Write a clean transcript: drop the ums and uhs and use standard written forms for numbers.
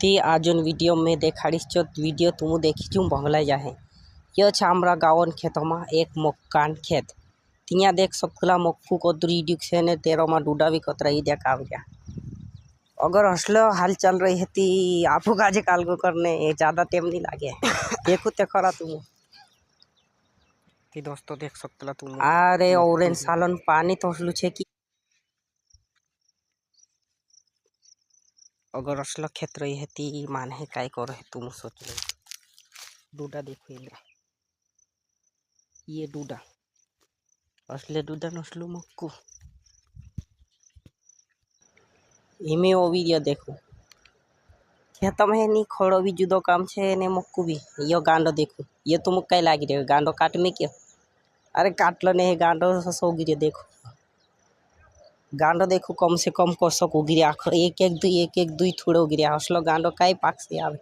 ती आजन वीडियो में देखाड़ीश चो वीडियो तुम देखी चूँ बंगला जाहे ये छामरा गावन खेतों एक मक्कान खेत तिया देख सकला मक्कू कोतरी डिक्से ने तेरो मा डूडा भी कतरा ही देखा गया। अगर हसलो हाल चल रही है ती आपू काजे कालगो करने ज़्यादा टेम नहीं लागे देखो ते खरा तुम दोस्तों देख सकला तुम अरे ऑरेंज सालन पानी तो हसलू छे कि अगर असला खेत रही है ती माने काय कर है तुम सोच लो। डूडा देखो ये डूडा असले डूडा नसलू मक्कू इमे ओवी ये देखो खेत में नहीं खड़ो भी जुदो काम छे ने मक्कू भी यो गांडो देखो ये तुम कई लागी रे गांडो काट में क्यों अरे काट लो नहीं गांडो सो गिरे देखो गांडो देखो कम से कम कसो को गिरे आखिर एक एक दुई थोड़ो गिरे हसलो गांडो कई पाक से आवे।